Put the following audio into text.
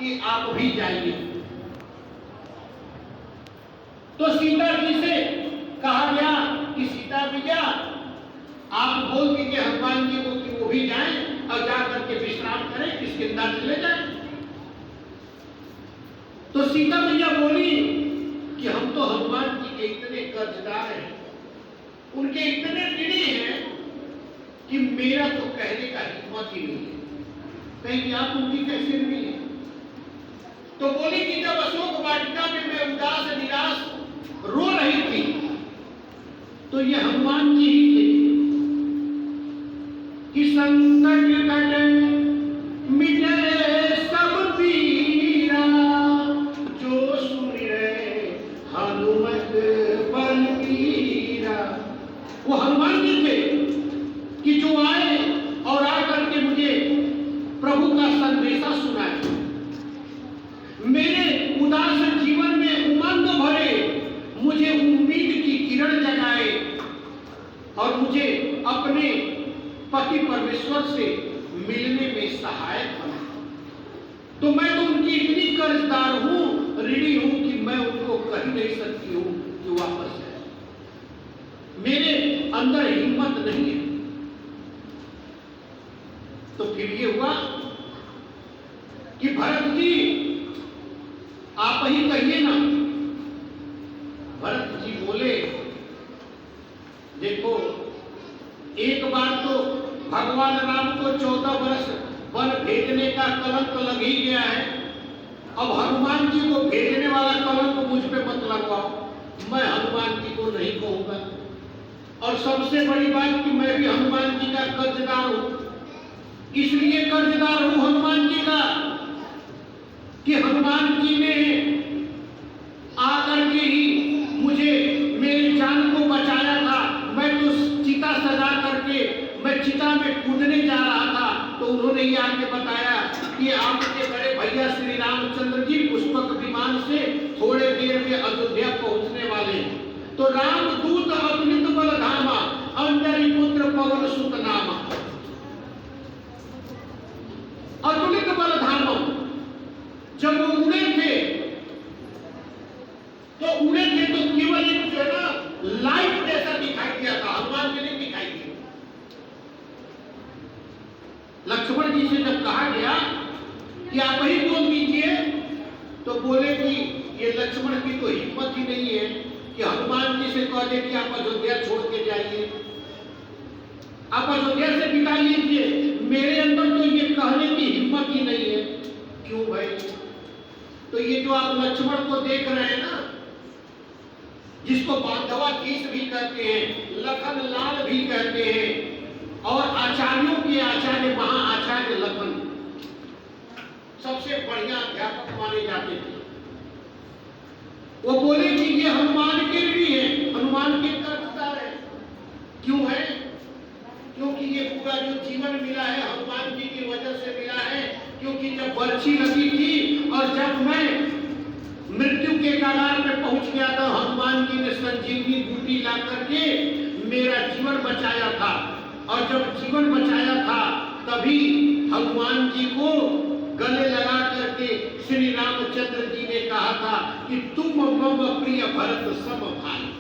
कि आप भी जाइए। तो सीता जी से कहा गया कि सीता भैया आप बोल दीजिए हनुमान जी को कि वो भी जाएं और जाकर के विश्राम करें, किष्किंधा चले जाएं। तो सीता मैया बोली कि हम तो हनुमान जी के इतने कर्जदार हैं, उनके इतने ऋणी हैं कि मेरा तो कहने का हिम्मत ही नहीं है। कहेंगे आप उनकी कैसे ऋणी है? तो बोली कि जब अशोक वाटिका में मैं उदास निराश रो रही थी तो ये हनुमान जी ही थे कि संकट कटे मिटे सब पीरा, जो सुमिरे हनुमत बलबीरा। वो हनुमान जी थे कि जो आए और आकर के मुझे प्रभु का संदेशा सुनाए, मेरे उदास जीवन में उमंग भरे, मुझे उम्मीद की किरण जगाए और मुझे अपने पति परमेश्वर से मिलने में सहायक बना। तो मैं तो उनकी इतनी कर्जदार हूं, ऋणी हूं कि मैं उनको कह नहीं सकती हूं कि वापस जाए, मेरे अंदर हिम्मत नहीं है। तो फिर ये हुआ कि भरत जी आप ही कहिए ना। भरत जी बोले देखो, एक बार तो भगवान राम को 14 वर्ष वन भेजने का कलंक लग ही गया है, अब हनुमान जी को भेजने वाला कलंक मुझ पे मत लगवाओ, मैं हनुमान जी को नहीं कहूंगा। और सबसे बड़ी बात कि मैं भी हनुमान जी का कर्जदार हूं, इसलिए कर्जदार हूं हनुमान जी का कि हनुमान जी ने आकर के ही मुझे मेरी जान को बचाया था। मैं तो चिता सजा करके मैं चिता में कूदने जा रहा था, तो उन्होंने ये आके बताया कि आपके बड़े भैया श्री रामचंद्र जी पुष्पक विमान से थोड़े देर में अयोध्या पहुंचने वाले हैं। तो रामदूत अतुलित बल धामा, अंजनी पुत्र पवन सुत नामा। अतुलित बल धामा, जब वो उड़े थे तो केवल एक जो है ना लाइट जैसा दिखाई दिया था, हनुमान जी ने दिखाई दिया। लक्ष्मण जी से जब कहा गया कि आप ही बोल दीजिए, तो बोले कि ये लक्ष्मण की तो हिम्मत ही नहीं है कि हनुमान जी से कह दे कि आप अयोध्या छोड़ के जाइए, आप अयोध्या से बिता लीजिए। मेरे अंदर तो ये कहने की हिम्मत ही नहीं है। क्यों भाई? तो ये जो आप लक्ष्मण को देख रहे हैं ना, जिसको बांधवाधीश भी कहते हैं, लखन लाल भी कहते हैं, और आचार्यों के आचार्य महाआचार्य लखन सबसे बढ़िया अध्यापक माने जाते थे। वो बोले कि ये हनुमान के ऋणी है, हनुमान के कर्जदार है। क्यों है? क्योंकि ये पूरा जो जीवन मिला है हनुमान जी की वजह से मिला है। क्योंकि जब बर्छी लगी थी और जब मैं मृत्यु के कगार में पहुंच गया था, हनुमान जी ने संजीवनी बूटी ला करके मेरा जीवन बचाया था। और जब जीवन बचाया था तभी हनुमान जी को गले लगा करके श्री रामचंद्र जी ने कहा था कि तुम मम प्रिय भरत सम भाई।